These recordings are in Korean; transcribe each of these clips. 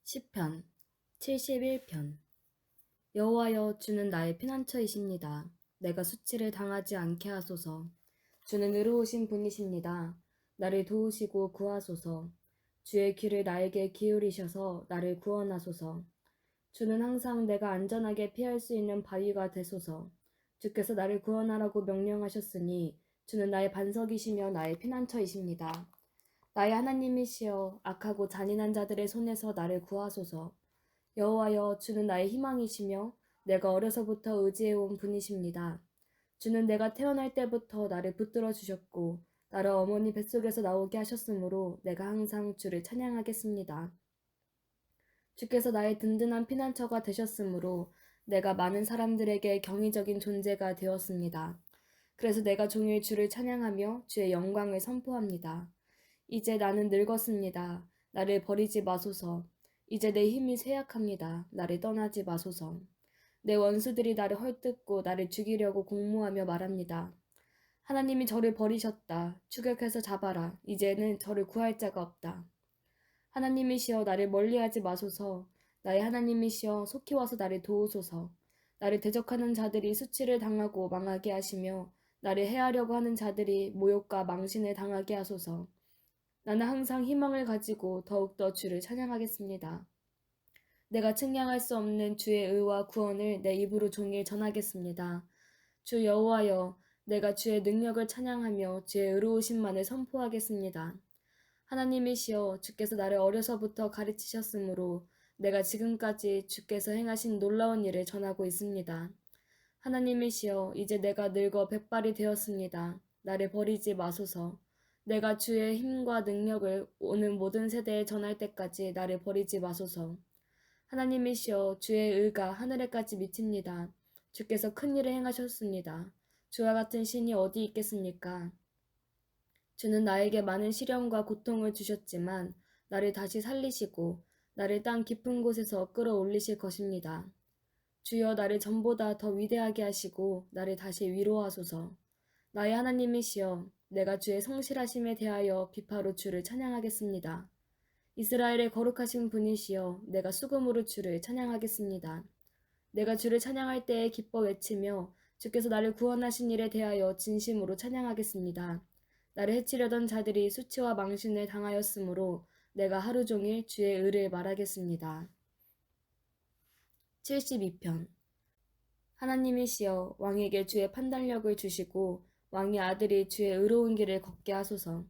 시편 71편. 여호와여, 주는 나의 피난처이십니다. 내가 수치를 당하지 않게 하소서. 주는 의로우신 분이십니다. 나를 도우시고 구하소서. 주의 귀를 나에게 기울이셔서 나를 구원하소서. 주는 항상 내가 안전하게 피할 수 있는 바위가 되소서. 주께서 나를 구원하라고 명령하셨으니 주는 나의 반석이시며 나의 피난처이십니다. 나의 하나님이시여, 악하고 잔인한 자들의 손에서 나를 구하소서. 여호와여, 주는 나의 희망이시며 내가 어려서부터 의지해온 분이십니다. 주는 내가 태어날 때부터 나를 붙들어 주셨고 나를 어머니 뱃속에서 나오게 하셨으므로 내가 항상 주를 찬양하겠습니다. 주께서 나의 든든한 피난처가 되셨으므로 내가 많은 사람들에게 경이적인 존재가 되었습니다. 그래서 내가 종일 주를 찬양하며 주의 영광을 선포합니다. 이제 나는 늙었습니다. 나를 버리지 마소서. 이제 내 힘이 쇠약합니다. 나를 떠나지 마소서. 내 원수들이 나를 헐뜯고 나를 죽이려고 공모하며 말합니다. 하나님이 저를 버리셨다. 추격해서 잡아라. 이제는 저를 구할 자가 없다. 하나님이시여, 나를 멀리하지 마소서. 나의 하나님이시여, 속히 와서 나를 도우소서. 나를 대적하는 자들이 수치를 당하고 망하게 하시며 나를 해하려고 하는 자들이 모욕과 망신을 당하게 하소서. 나는 항상 희망을 가지고 더욱더 주를 찬양하겠습니다. 내가 측량할 수 없는 주의 의와 구원을 내 입으로 종일 전하겠습니다. 주 여호와여, 내가 주의 능력을 찬양하며 주의 의로우심만을 선포하겠습니다. 하나님이시여, 주께서 나를 어려서부터 가르치셨으므로 내가 지금까지 주께서 행하신 놀라운 일을 전하고 있습니다. 하나님이시여, 이제 내가 늙어 백발이 되었습니다. 나를 버리지 마소서. 내가 주의 힘과 능력을 오는 모든 세대에 전할 때까지 나를 버리지 마소서. 하나님이시여, 주의 의가 하늘에까지 미칩니다. 주께서 큰 일을 행하셨습니다. 주와 같은 신이 어디 있겠습니까? 주는 나에게 많은 시련과 고통을 주셨지만 나를 다시 살리시고 나를 땅 깊은 곳에서 끌어올리실 것입니다. 주여, 나를 전보다 더 위대하게 하시고 나를 다시 위로하소서. 나의 하나님이시여, 내가 주의 성실하심에 대하여 비파로 주를 찬양하겠습니다. 이스라엘의 거룩하신 분이시여, 내가 수금으로 주를 찬양하겠습니다. 내가 주를 찬양할 때에 기뻐 외치며 주께서 나를 구원하신 일에 대하여 진심으로 찬양하겠습니다. 나를 해치려던 자들이 수치와 망신을 당하였으므로 내가 하루 종일 주의 의를 말하겠습니다. 72편. 하나님이시여, 왕에게 주의 판단력을 주시고 왕의 아들이 주의 의로운 길을 걷게 하소서.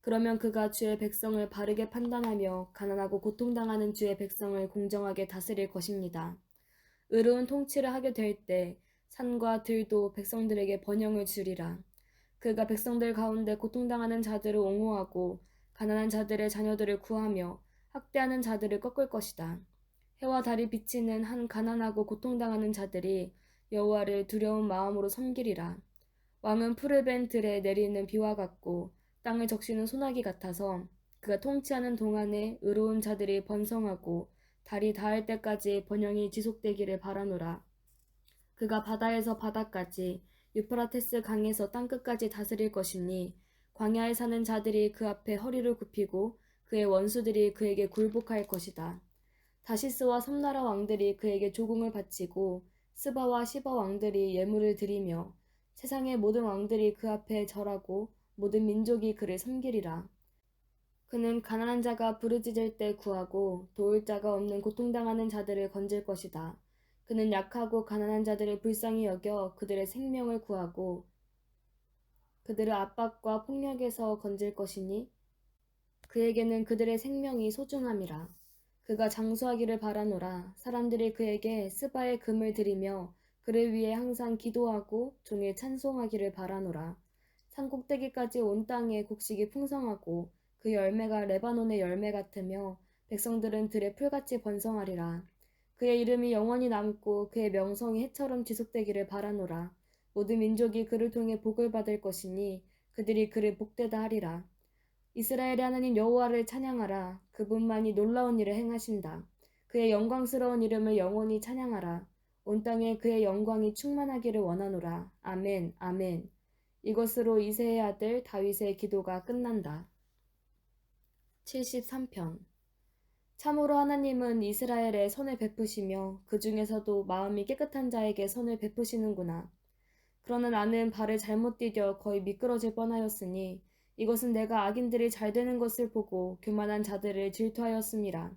그러면 그가 주의 백성을 바르게 판단하며 가난하고 고통당하는 주의 백성을 공정하게 다스릴 것입니다. 의로운 통치를 하게 될 때 산과 들도 백성들에게 번영을 주리라. 그가 백성들 가운데 고통당하는 자들을 옹호하고 가난한 자들의 자녀들을 구하며 학대하는 자들을 꺾을 것이다. 해와 달이 비치는 한 가난하고 고통당하는 자들이 여호와를 두려운 마음으로 섬기리라. 왕은 풀을 벤 들에 내리는 비와 같고 땅을 적시는 소나기 같아서 그가 통치하는 동안에 의로운 자들이 번성하고 달이 닿을 때까지 번영이 지속되기를 바라노라. 그가 바다에서 바다까지 유프라테스 강에서 땅끝까지 다스릴 것이니 광야에 사는 자들이 그 앞에 허리를 굽히고 그의 원수들이 그에게 굴복할 것이다. 다시스와 섬나라 왕들이 그에게 조공을 바치고 스바와 시바 왕들이 예물을 드리며 세상의 모든 왕들이 그 앞에 절하고 모든 민족이 그를 섬기리라. 그는 가난한 자가 부르짖을 때 구하고 도울 자가 없는 고통당하는 자들을 건질 것이다. 그는 약하고 가난한 자들을 불쌍히 여겨 그들의 생명을 구하고 그들을 압박과 폭력에서 건질 것이니 그에게는 그들의 생명이 소중함이라. 그가 장수하기를 바라노라. 사람들이 그에게 스바의 금을 드리며 그를 위해 항상 기도하고 종일 찬송하기를 바라노라. 산 꼭대기까지 온 땅에 곡식이 풍성하고 그 열매가 레바논의 열매 같으며 백성들은 들의 풀같이 번성하리라. 그의 이름이 영원히 남고 그의 명성이 해처럼 지속되기를 바라노라. 모든 민족이 그를 통해 복을 받을 것이니 그들이 그를 복되다 하리라. 이스라엘의 하나님 여호와를 찬양하라. 그분만이 놀라운 일을 행하신다. 그의 영광스러운 이름을 영원히 찬양하라. 온 땅에 그의 영광이 충만하기를 원하노라. 아멘, 아멘. 이것으로 이새의 아들 다윗의 기도가 끝난다. 73편. 참으로 하나님은 이스라엘에 선을 베푸시며 그 중에서도 마음이 깨끗한 자에게 선을 베푸시는구나. 그러나 나는 발을 잘못 디뎌 거의 미끄러질 뻔하였으니 이것은 내가 악인들이 잘 되는 것을 보고 교만한 자들을 질투하였음이라.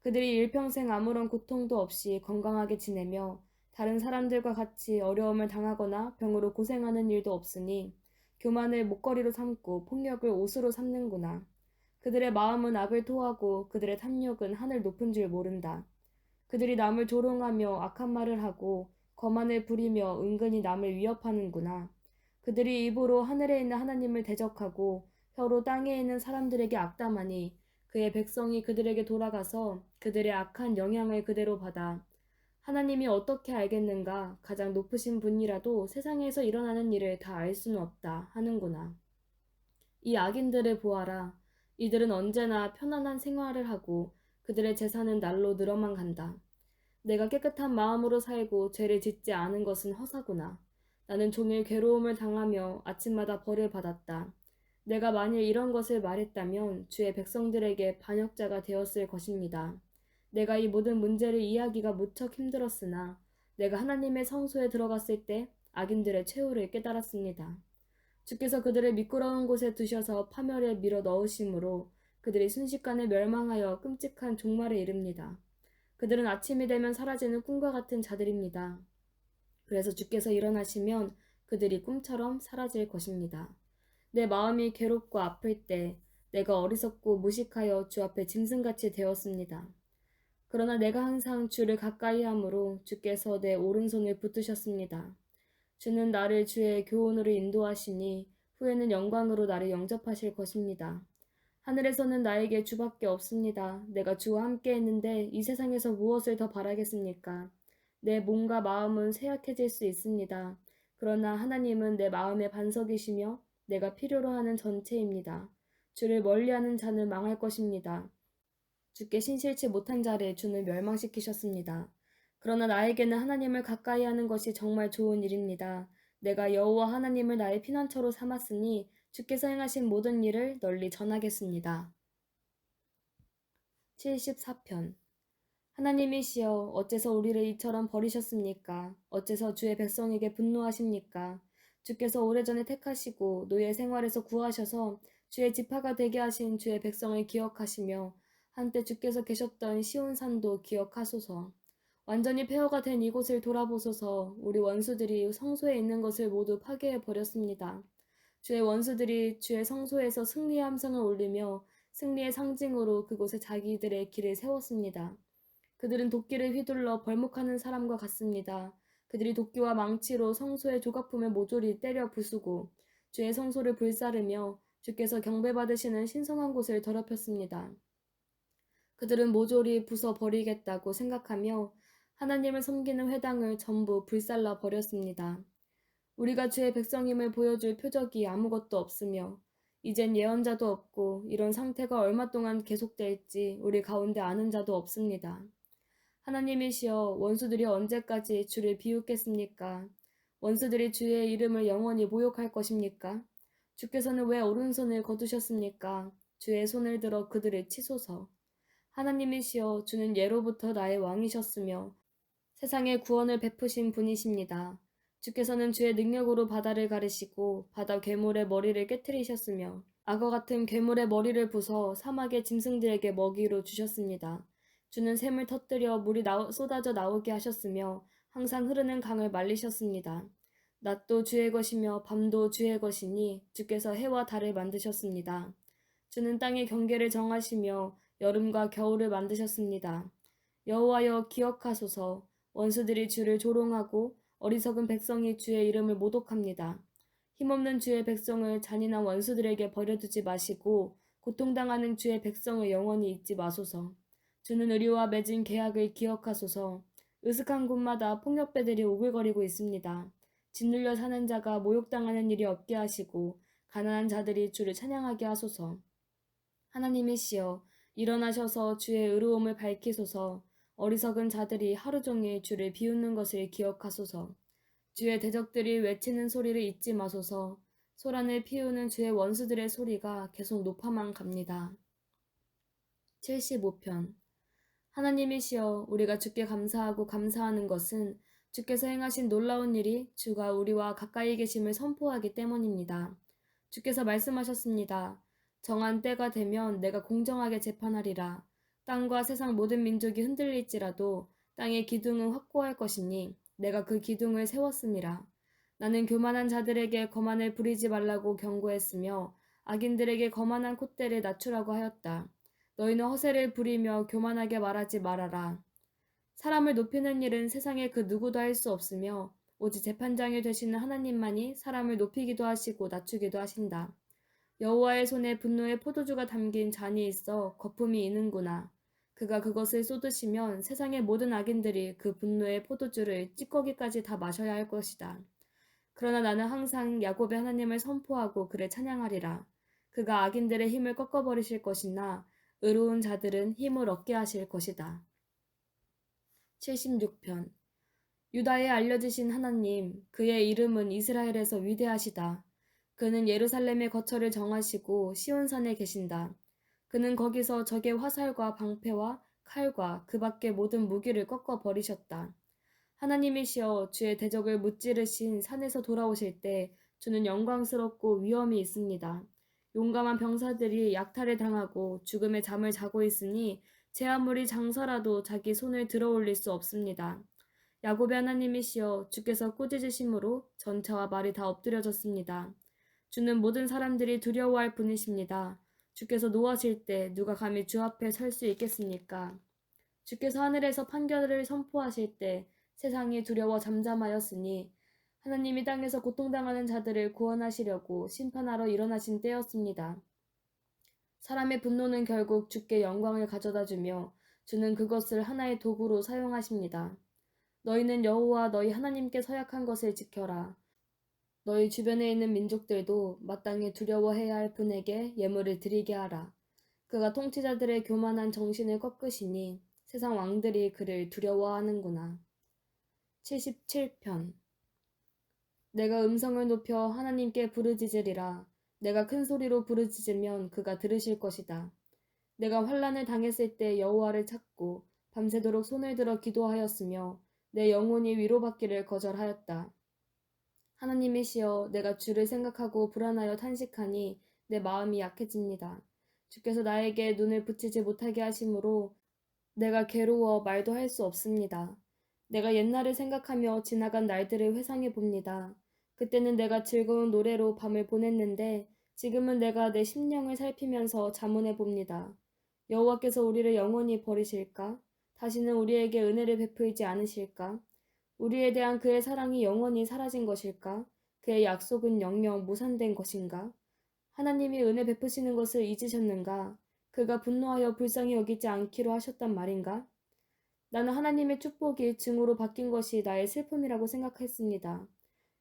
그들이 일평생 아무런 고통도 없이 건강하게 지내며 다른 사람들과 같이 어려움을 당하거나 병으로 고생하는 일도 없으니 교만을 목걸이로 삼고 폭력을 옷으로 삼는구나. 그들의 마음은 악을 토하고 그들의 탐욕은 하늘 높은 줄 모른다. 그들이 남을 조롱하며 악한 말을 하고 거만을 부리며 은근히 남을 위협하는구나. 그들이 입으로 하늘에 있는 하나님을 대적하고 혀로 땅에 있는 사람들에게 악담하니 그의 백성이 그들에게 돌아가서 그들의 악한 영향을 그대로 받아 하나님이 어떻게 알겠는가? 가장 높으신 분이라도 세상에서 일어나는 일을 다 알 수는 없다 하는구나. 이 악인들을 보아라. 이들은 언제나 편안한 생활을 하고 그들의 재산은 날로 늘어만 간다. 내가 깨끗한 마음으로 살고 죄를 짓지 않은 것은 허사구나. 나는 종일 괴로움을 당하며 아침마다 벌을 받았다. 내가 만일 이런 것을 말했다면 주의 백성들에게 반역자가 되었을 것입니다. 내가 이 모든 문제를 이해하기가 무척 힘들었으나 내가 하나님의 성소에 들어갔을 때 악인들의 최후를 깨달았습니다. 주께서 그들을 미끄러운 곳에 두셔서 파멸에 밀어 넣으심으로 그들이 순식간에 멸망하여 끔찍한 종말에 이릅니다. 그들은 아침이 되면 사라지는 꿈과 같은 자들입니다. 그래서 주께서 일어나시면 그들이 꿈처럼 사라질 것입니다. 내 마음이 괴롭고 아플 때 내가 어리석고 무식하여 주 앞에 짐승같이 되었습니다. 그러나 내가 항상 주를 가까이 함으로 주께서 내 오른손을 붙드셨습니다. 주는 나를 주의 교훈으로 인도하시니 후에는 영광으로 나를 영접하실 것입니다. 하늘에서는 나에게 주밖에 없습니다. 내가 주와 함께 했는데 이 세상에서 무엇을 더 바라겠습니까? 내 몸과 마음은 쇠약해질 수 있습니다. 그러나 하나님은 내 마음의 반석이시며 내가 필요로 하는 전체입니다. 주를 멀리하는 자는 망할 것입니다. 주께 신실치 못한 자를 주는 멸망시키셨습니다. 그러나 나에게는 하나님을 가까이 하는 것이 정말 좋은 일입니다. 내가 여호와 하나님을 나의 피난처로 삼았으니 주께서 행하신 모든 일을 널리 전하겠습니다. 74편. 하나님이시여 어째서 우리를 이처럼 버리셨습니까? 어째서 주의 백성에게 분노하십니까? 주께서 오래전에 택하시고 노예 생활에서 구하셔서 주의 지파가 되게 하신 주의 백성을 기억하시며 한때 주께서 계셨던 시온산도 기억하소서. 완전히 폐허가 된 이곳을 돌아보소서. 우리 원수들이 성소에 있는 것을 모두 파괴해 버렸습니다. 주의 원수들이 주의 성소에서 승리의 함성을 올리며 승리의 상징으로 그곳에 자기들의 길을 세웠습니다. 그들은 도끼를 휘둘러 벌목하는 사람과 같습니다. 그들이 도끼와 망치로 성소의 조각품을 모조리 때려 부수고 주의 성소를 불사르며 주께서 경배받으시는 신성한 곳을 더럽혔습니다. 그들은 모조리 부숴 버리겠다고 생각하며 하나님을 섬기는 회당을 전부 불살라 버렸습니다. 우리가 주의 백성임을 보여줄 표적이 아무것도 없으며 이젠 예언자도 없고 이런 상태가 얼마 동안 계속될지 우리 가운데 아는 자도 없습니다. 하나님이시여 원수들이 언제까지 주를 비웃겠습니까? 원수들이 주의 이름을 영원히 모욕할 것입니까? 주께서는 왜 오른손을 거두셨습니까? 주의 손을 들어 그들을 치소서. 하나님이시여 주는 예로부터 나의 왕이셨으며 세상에 구원을 베푸신 분이십니다. 주께서는 주의 능력으로 바다를 가르시고 바다 괴물의 머리를 깨뜨리셨으며 악어 같은 괴물의 머리를 부숴 사막의 짐승들에게 먹이로 주셨습니다. 주는 샘을 터뜨려 물이 쏟아져 나오게 하셨으며 항상 흐르는 강을 말리셨습니다. 낮도 주의 것이며 밤도 주의 것이니 주께서 해와 달을 만드셨습니다. 주는 땅의 경계를 정하시며 여름과 겨울을 만드셨습니다. 여호와여 기억하소서. 원수들이 주를 조롱하고 어리석은 백성이 주의 이름을 모독합니다. 힘없는 주의 백성을 잔인한 원수들에게 버려두지 마시고 고통당하는 주의 백성을 영원히 잊지 마소서. 주는 의리와 맺은 계약을 기억하소서. 으슥한 곳마다 폭력배들이 오글거리고 있습니다. 짓눌려 사는 자가 모욕당하는 일이 없게 하시고 가난한 자들이 주를 찬양하게 하소서. 하나님이시여 일어나셔서 주의 의로움을 밝히소서. 어리석은 자들이 하루 종일 주를 비웃는 것을 기억하소서. 주의 대적들이 외치는 소리를 잊지 마소서. 소란을 피우는 주의 원수들의 소리가 계속 높아만 갑니다. 75편. 하나님이시여, 우리가 주께 감사하고 감사하는 것은 주께서 행하신 놀라운 일이 주가 우리와 가까이 계심을 선포하기 때문입니다. 주께서 말씀하셨습니다. 정한 때가 되면 내가 공정하게 재판하리라. 땅과 세상 모든 민족이 흔들릴지라도 땅의 기둥은 확고할 것이니 내가 그 기둥을 세웠음이라. 나는 교만한 자들에게 거만을 부리지 말라고 경고했으며 악인들에게 거만한 콧대를 낮추라고 하였다. 너희는 허세를 부리며 교만하게 말하지 말아라. 사람을 높이는 일은 세상에 그 누구도 할 수 없으며 오직 재판장이 되시는 하나님만이 사람을 높이기도 하시고 낮추기도 하신다. 여호와의 손에 분노의 포도주가 담긴 잔이 있어 거품이 이는구나. 그가 그것을 쏟으시면 세상의 모든 악인들이 그 분노의 포도주를 찌꺼기까지 다 마셔야 할 것이다. 그러나 나는 항상 야곱의 하나님을 선포하고 그를 찬양하리라. 그가 악인들의 힘을 꺾어버리실 것이나 의로운 자들은 힘을 얻게 하실 것이다. 76편. 유다에 알려지신 하나님, 그의 이름은 이스라엘에서 위대하시다. 그는 예루살렘의 거처를 정하시고 시온산에 계신다. 그는 거기서 적의 화살과 방패와 칼과 그 밖의 모든 무기를 꺾어 버리셨다. 하나님이시여, 주의 대적을 무찌르신 산에서 돌아오실 때 주는 영광스럽고 위엄이 있습니다. 용감한 병사들이 약탈을 당하고 죽음의 잠을 자고 있으니 제 아무리 장사라도 자기 손을 들어 올릴 수 없습니다. 야곱의 하나님이시여, 주께서 꾸짖으심으로 전차와 말이 다 엎드려졌습니다. 주는 모든 사람들이 두려워할 분이십니다. 주께서 노하실 때 누가 감히 주 앞에 설 수 있겠습니까? 주께서 하늘에서 판결을 선포하실 때 세상이 두려워 잠잠하였으니 하나님이 땅에서 고통당하는 자들을 구원하시려고 심판하러 일어나신 때였습니다. 사람의 분노는 결국 주께 영광을 가져다 주며 주는 그것을 하나의 도구로 사용하십니다. 너희는 여호와 너희 하나님께 서약한 것을 지켜라. 너희 주변에 있는 민족들도 마땅히 두려워해야 할 분에게 예물을 드리게 하라. 그가 통치자들의 교만한 정신을 꺾으시니 세상 왕들이 그를 두려워하는구나. 77편. 내가 음성을 높여 하나님께 부르짖으리라. 내가 큰 소리로 부르짖으면 그가 들으실 것이다. 내가 환난을 당했을 때 여호와를 찾고 밤새도록 손을 들어 기도하였으며 내 영혼이 위로받기를 거절하였다. 하나님이시여, 내가 주를 생각하고 불안하여 탄식하니 내 마음이 약해집니다. 주께서 나에게 눈을 붙이지 못하게 하심으로 내가 괴로워 말도 할 수 없습니다. 내가 옛날을 생각하며 지나간 날들을 회상해 봅니다. 그때는 내가 즐거운 노래로 밤을 보냈는데 지금은 내가 내 심령을 살피면서 자문해 봅니다. 여호와께서 우리를 영원히 버리실까? 다시는 우리에게 은혜를 베풀지 않으실까? 우리에 대한 그의 사랑이 영원히 사라진 것일까? 그의 약속은 영영 무산된 것인가? 하나님이 은혜 베푸시는 것을 잊으셨는가? 그가 분노하여 불쌍히 여기지 않기로 하셨단 말인가? 나는 하나님의 축복이 증오로 바뀐 것이 나의 슬픔이라고 생각했습니다.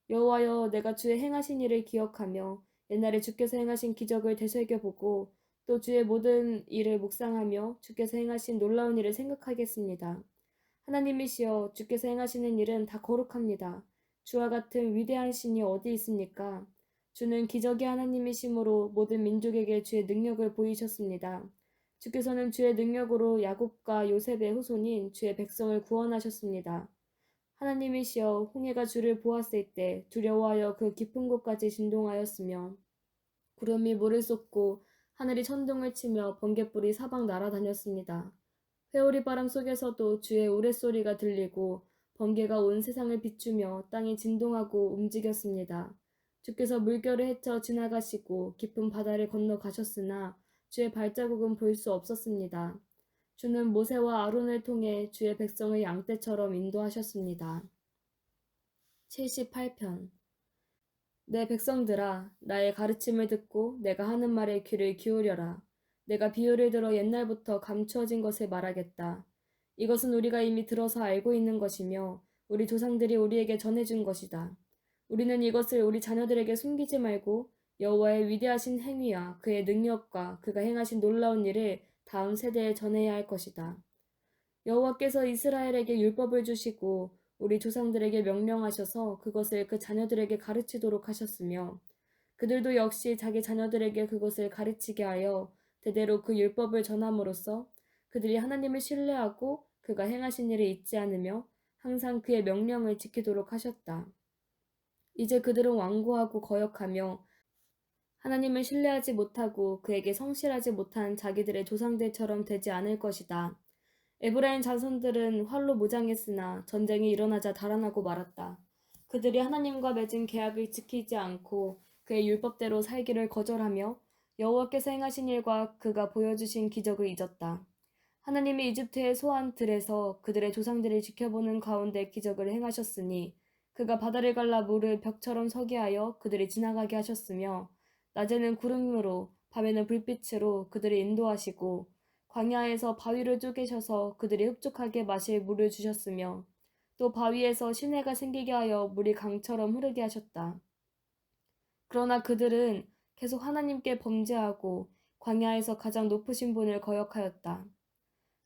여호와여, 내가 주의 행하신 일을 기억하며 옛날에 주께서 행하신 기적을 되새겨보고 또 주의 모든 일을 묵상하며 주께서 행하신 놀라운 일을 생각하겠습니다. 하나님이시여, 주께서 행하시는 일은 다 거룩합니다. 주와 같은 위대한 신이 어디 있습니까? 주는 기적의 하나님이시므로 모든 민족에게 주의 능력을 보이셨습니다. 주께서는 주의 능력으로 야곱과 요셉의 후손인 주의 백성을 구원하셨습니다. 하나님이시여, 홍해가 주를 보았을 때 두려워하여 그 깊은 곳까지 진동하였으며 구름이 물을 쏟고 하늘이 천둥을 치며 번갯불이 사방 날아다녔습니다. 회오리 바람 속에서도 주의 우레소리가 들리고 번개가 온 세상을 비추며 땅이 진동하고 움직였습니다. 주께서 물결을 헤쳐 지나가시고 깊은 바다를 건너 가셨으나 주의 발자국은 볼 수 없었습니다. 주는 모세와 아론을 통해 주의 백성을 양떼처럼 인도하셨습니다. 78편. 내 백성들아, 나의 가르침을 듣고 내가 하는 말에 귀를 기울여라. 내가 비유를 들어 옛날부터 감추어진 것을 말하겠다. 이것은 우리가 이미 들어서 알고 있는 것이며 우리 조상들이 우리에게 전해준 것이다. 우리는 이것을 우리 자녀들에게 숨기지 말고 여호와의 위대하신 행위와 그의 능력과 그가 행하신 놀라운 일을 다음 세대에 전해야 할 것이다. 여호와께서 이스라엘에게 율법을 주시고 우리 조상들에게 명령하셔서 그것을 그 자녀들에게 가르치도록 하셨으며 그들도 역시 자기 자녀들에게 그것을 가르치게 하여 대대로 그 율법을 전함으로써 그들이 하나님을 신뢰하고 그가 행하신 일을 잊지 않으며 항상 그의 명령을 지키도록 하셨다. 이제 그들은 완고하고 거역하며 하나님을 신뢰하지 못하고 그에게 성실하지 못한 자기들의 조상들처럼 되지 않을 것이다. 에브라임 자손들은 활로 무장했으나 전쟁이 일어나자 달아나고 말았다. 그들이 하나님과 맺은 계약을 지키지 않고 그의 율법대로 살기를 거절하며 여호와께서 행하신 일과 그가 보여주신 기적을 잊었다. 하나님이 이집트의 소한 들에서 그들의 조상들을 지켜보는 가운데 기적을 행하셨으니 그가 바다를 갈라 물을 벽처럼 서게 하여 그들이 지나가게 하셨으며 낮에는 구름으로 밤에는 불빛으로 그들을 인도하시고 광야에서 바위를 쪼개셔서 그들이 흡족하게 마실 물을 주셨으며 또 바위에서 시내가 생기게 하여 물이 강처럼 흐르게 하셨다. 그러나 그들은 계속 하나님께 범죄하고 광야에서 가장 높으신 분을 거역하였다.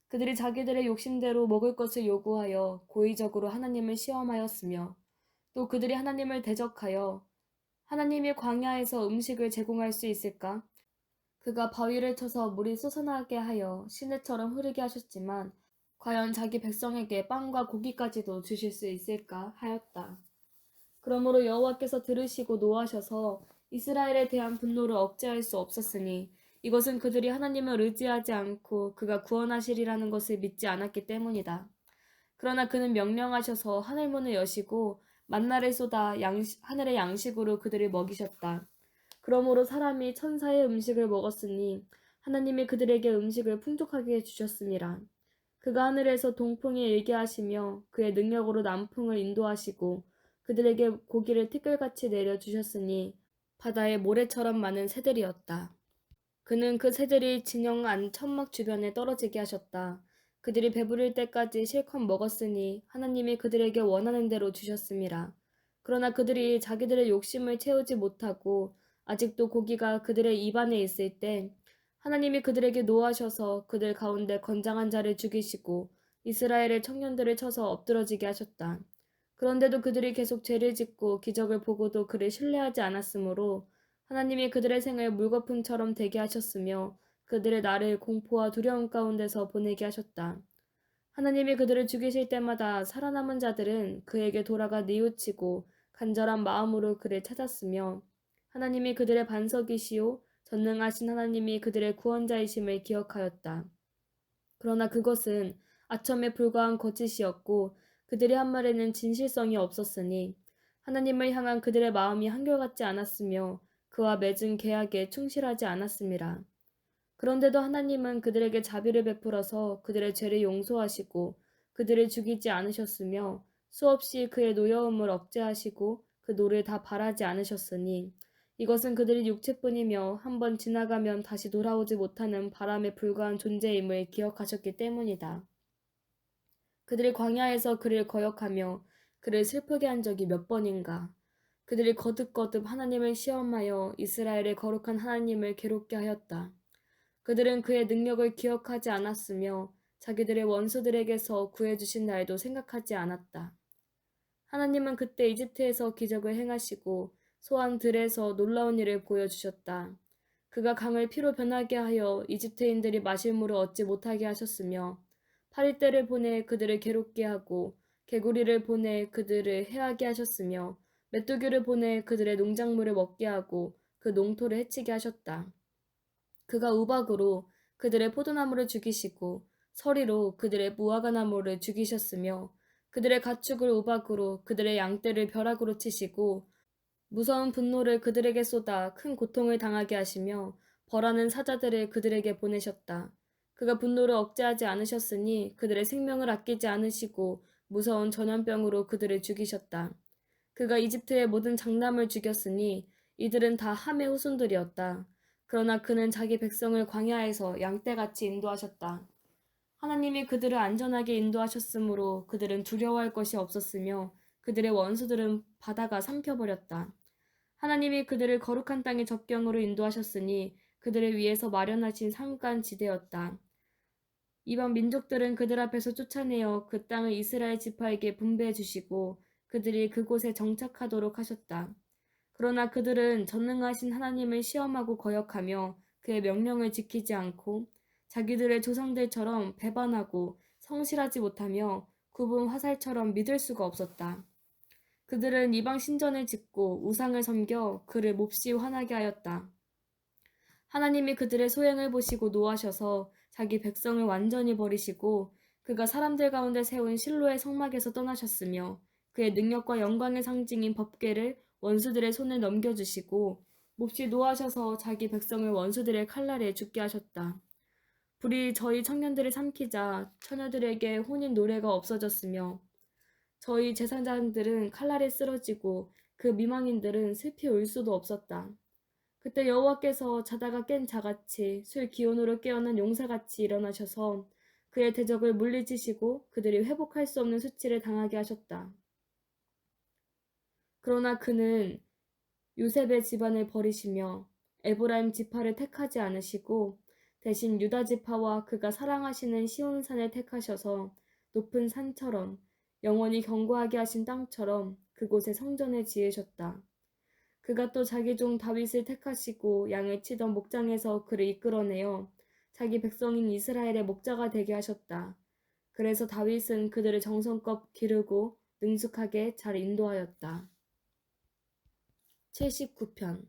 그들이 자기들의 욕심대로 먹을 것을 요구하여 고의적으로 하나님을 시험하였으며 또 그들이 하나님을 대적하여 하나님이 광야에서 음식을 제공할 수 있을까? 그가 바위를 쳐서 물이 솟아나게 하여 시내처럼 흐르게 하셨지만 과연 자기 백성에게 빵과 고기까지도 주실 수 있을까 하였다. 그러므로 여호와께서 들으시고 노하셔서 이스라엘에 대한 분노를 억제할 수 없었으니 이것은 그들이 하나님을 의지하지 않고 그가 구원하시리라는 것을 믿지 않았기 때문이다. 그러나 그는 명령하셔서 하늘문을 여시고 만나를 쏟아 하늘의 양식으로 그들을 먹이셨다. 그러므로 사람이 천사의 음식을 먹었으니 하나님이 그들에게 음식을 풍족하게 주셨음이라. 그가 하늘에서 동풍이 일게 하시며 그의 능력으로 남풍을 인도하시고 그들에게 고기를 티끌같이 내려주셨으니 바다에 모래처럼 많은 새들이었다. 그는 그 새들이 진영 안 천막 주변에 떨어지게 하셨다. 그들이 배부를 때까지 실컷 먹었으니 하나님이 그들에게 원하는 대로 주셨음이라. 그러나 그들이 자기들의 욕심을 채우지 못하고 아직도 고기가 그들의 입안에 있을 때 하나님이 그들에게 노하셔서 그들 가운데 건장한 자를 죽이시고 이스라엘의 청년들을 쳐서 엎드러지게 하셨다. 그런데도 그들이 계속 죄를 짓고 기적을 보고도 그를 신뢰하지 않았으므로 하나님이 그들의 생을 물거품처럼 되게 하셨으며 그들의 날을 공포와 두려움 가운데서 보내게 하셨다. 하나님이 그들을 죽이실 때마다 살아남은 자들은 그에게 돌아가 뉘우치고 간절한 마음으로 그를 찾았으며 하나님이 그들의 반석이시요 전능하신 하나님이 그들의 구원자이심을 기억하였다. 그러나 그것은 아첨에 불과한 거짓이었고 그들이 한 말에는 진실성이 없었으니 하나님을 향한 그들의 마음이 한결같지 않았으며 그와 맺은 계약에 충실하지 않았음이라. 그런데도 하나님은 그들에게 자비를 베풀어서 그들의 죄를 용서하시고 그들을 죽이지 않으셨으며 수없이 그의 노여움을 억제하시고 그 노를 다 바라지 않으셨으니 이것은 그들이 육체뿐이며 한번 지나가면 다시 돌아오지 못하는 바람에 불과한 존재임을 기억하셨기 때문이다. 그들이 광야에서 그를 거역하며 그를 슬프게 한 적이 몇 번인가. 그들이 거듭거듭 하나님을 시험하여 이스라엘의 거룩한 하나님을 괴롭게 하였다. 그들은 그의 능력을 기억하지 않았으며 자기들의 원수들에게서 구해주신 날도 생각하지 않았다. 하나님은 그때 이집트에서 기적을 행하시고 소한 들에서 놀라운 일을 보여주셨다. 그가 강을 피로 변하게 하여 이집트인들이 마실 물을 얻지 못하게 하셨으며 파리떼를 보내 그들을 괴롭게 하고 개구리를 보내 그들을 해하게 하셨으며 메뚜기를 보내 그들의 농작물을 먹게 하고 그 농토를 해치게 하셨다. 그가 우박으로 그들의 포도나무를 죽이시고 서리로 그들의 무화과나무를 죽이셨으며 그들의 가축을 우박으로 그들의 양떼를 벼락으로 치시고 무서운 분노를 그들에게 쏟아 큰 고통을 당하게 하시며 벌하는 사자들을 그들에게 보내셨다. 그가 분노를 억제하지 않으셨으니 그들의 생명을 아끼지 않으시고 무서운 전염병으로 그들을 죽이셨다. 그가 이집트의 모든 장남을 죽였으니 이들은 다 함의 후손들이었다. 그러나 그는 자기 백성을 광야에서 양떼같이 인도하셨다. 하나님이 그들을 안전하게 인도하셨으므로 그들은 두려워할 것이 없었으며 그들의 원수들은 바다가 삼켜버렸다. 하나님이 그들을 거룩한 땅의 접경으로 인도하셨으니 그들을 위해서 마련하신 산간 지대였다. 이방 민족들은 그들 앞에서 쫓아내어 그 땅을 이스라엘 지파에게 분배해 주시고 그들이 그곳에 정착하도록 하셨다. 그러나 그들은 전능하신 하나님을 시험하고 거역하며 그의 명령을 지키지 않고 자기들의 조상들처럼 배반하고 성실하지 못하며 굽은 화살처럼 믿을 수가 없었다. 그들은 이방 신전을 짓고 우상을 섬겨 그를 몹시 화나게 하였다. 하나님이 그들의 소행을 보시고 노하셔서 자기 백성을 완전히 버리시고 그가 사람들 가운데 세운 실로의 성막에서 떠나셨으며 그의 능력과 영광의 상징인 법궤를 원수들의 손에 넘겨주시고 몹시 노하셔서 자기 백성을 원수들의 칼날에 죽게 하셨다. 불이 저희 청년들을 삼키자 처녀들에게 혼인 노래가 없어졌으며 저희 제사장들은 칼날에 쓰러지고 그 미망인들은 슬피 울 수도 없었다. 그때 여호와께서 자다가 깬 자같이 술 기운으로 깨어난 용사같이 일어나셔서 그의 대적을 물리치시고 그들이 회복할 수 없는 수치를 당하게 하셨다. 그러나 그는 요셉의 집안을 버리시며 에브라임 지파를 택하지 않으시고 대신 유다 지파와 그가 사랑하시는 시온산을 택하셔서 높은 산처럼 영원히 견고하게 하신 땅처럼 그곳에 성전을 지으셨다. 그가 또 자기 종 다윗을 택하시고 양을 치던 목장에서 그를 이끌어내어 자기 백성인 이스라엘의 목자가 되게 하셨다. 그래서 다윗은 그들을 정성껏 기르고 능숙하게 잘 인도하였다. 79편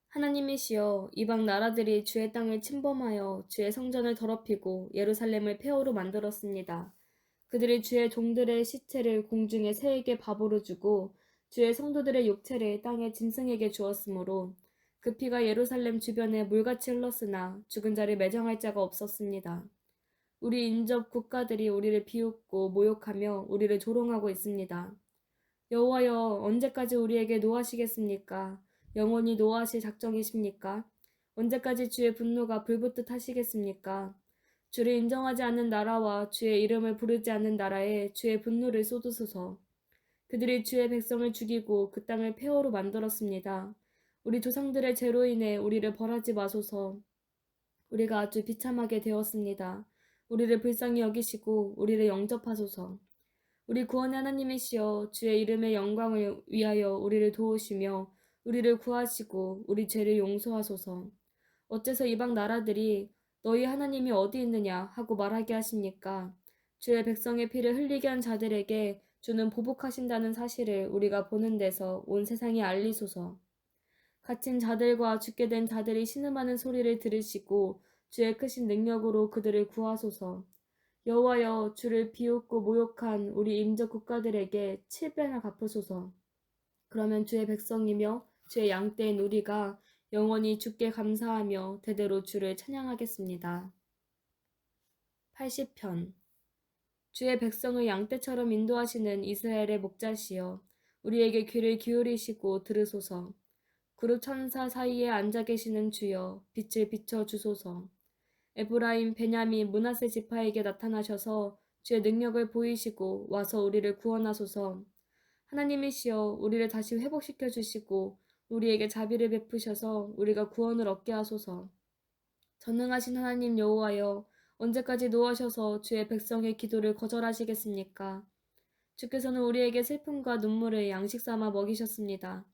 하나님이시여 이방 나라들이 주의 땅을 침범하여 주의 성전을 더럽히고 예루살렘을 폐허로 만들었습니다. 그들이 주의 종들의 시체를 공중의 새에게 밥으로 주고 주의 성도들의 육체를 땅의 짐승에게 주었으므로 그 피가 예루살렘 주변에 물같이 흘렀으나 죽은 자를 매장할 자가 없었습니다. 우리 인접 국가들이 우리를 비웃고 모욕하며 우리를 조롱하고 있습니다. 여호와여 언제까지 우리에게 노하시겠습니까? 영원히 노하실 작정이십니까? 언제까지 주의 분노가 불붙듯 하시겠습니까? 주를 인정하지 않는 나라와 주의 이름을 부르지 않는 나라에 주의 분노를 쏟으소서. 그들이 주의 백성을 죽이고 그 땅을 폐허로 만들었습니다. 우리 조상들의 죄로 인해 우리를 벌하지 마소서. 우리가 아주 비참하게 되었습니다. 우리를 불쌍히 여기시고 우리를 영접하소서. 우리 구원의 하나님이시여 주의 이름의 영광을 위하여 우리를 도우시며 우리를 구하시고 우리 죄를 용서하소서. 어째서 이방 나라들이 너희 하나님이 어디 있느냐 하고 말하게 하십니까? 주의 백성의 피를 흘리게 한 자들에게 주는 보복하신다는 사실을 우리가 보는 데서 온 세상에 알리소서. 갇힌 자들과 죽게 된 자들이 신음하는 소리를 들으시고 주의 크신 능력으로 그들을 구하소서. 여호와여 주를 비웃고 모욕한 우리 임적 국가들에게 7배나 갚으소서. 그러면 주의 백성이며 주의 양떼인 우리가 영원히 주께 감사하며 대대로 주를 찬양하겠습니다. 80편 주의 백성을 양떼처럼 인도하시는 이스라엘의 목자시여 우리에게 귀를 기울이시고 들으소서. 그룹 천사 사이에 앉아 계시는 주여 빛을 비춰 주소서. 에브라임, 베냐민, 므낫세 지파에게 나타나셔서 주의 능력을 보이시고 와서 우리를 구원하소서. 하나님이시여 우리를 다시 회복시켜 주시고 우리에게 자비를 베푸셔서 우리가 구원을 얻게 하소서. 전능하신 하나님 여호와여 언제까지 노하셔서 주의 백성의 기도를 거절하시겠습니까? 주께서는 우리에게 슬픔과 눈물을 양식 삼아 먹이셨습니다.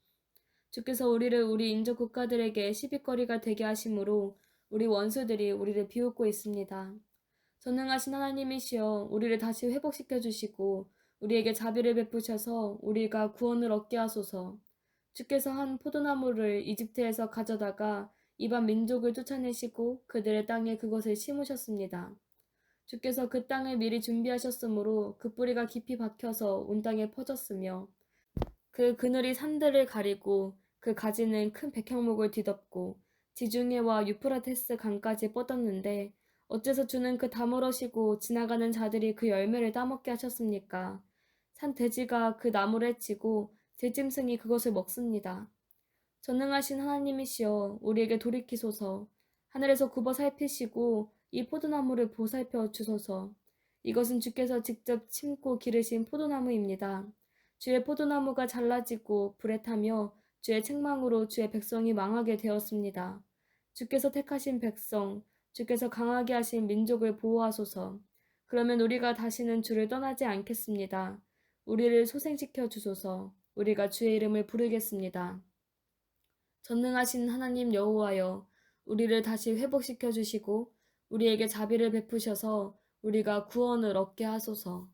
주께서 우리를 우리 인접 국가들에게 시비거리가 되게 하심으로 우리 원수들이 우리를 비웃고 있습니다. 전능하신 하나님이시여 우리를 다시 회복시켜 주시고 우리에게 자비를 베푸셔서 우리가 구원을 얻게 하소서. 주께서 한 포도나무를 이집트에서 가져다가 이방 민족을 쫓아내시고 그들의 땅에 그것을 심으셨습니다. 주께서 그 땅을 미리 준비하셨으므로 그 뿌리가 깊이 박혀서 온 땅에 퍼졌으며 그 그늘이 산들을 가리고 그 가지는 큰 백향목을 뒤덮고 지중해와 유프라테스 강까지 뻗었는데 어째서 주는 그 다물어시고 지나가는 자들이 그 열매를 따먹게 하셨습니까? 산 돼지가 그 나무를 해치고 들짐승이 그것을 먹습니다. 전능하신 하나님이시여 우리에게 돌이키소서. 하늘에서 굽어 살피시고 이 포도나무를 보살펴 주소서. 이것은 주께서 직접 심고 기르신 포도나무입니다. 주의 포도나무가 잘라지고 불에 타며 주의 책망으로 주의 백성이 망하게 되었습니다. 주께서 택하신 백성, 주께서 강하게 하신 민족을 보호하소서. 그러면 우리가 다시는 주를 떠나지 않겠습니다. 우리를 소생시켜 주소서. 우리가 주의 이름을 부르겠습니다. 전능하신 하나님 여호와여, 우리를 다시 회복시켜 주시고 우리에게 자비를 베푸셔서 우리가 구원을 얻게 하소서.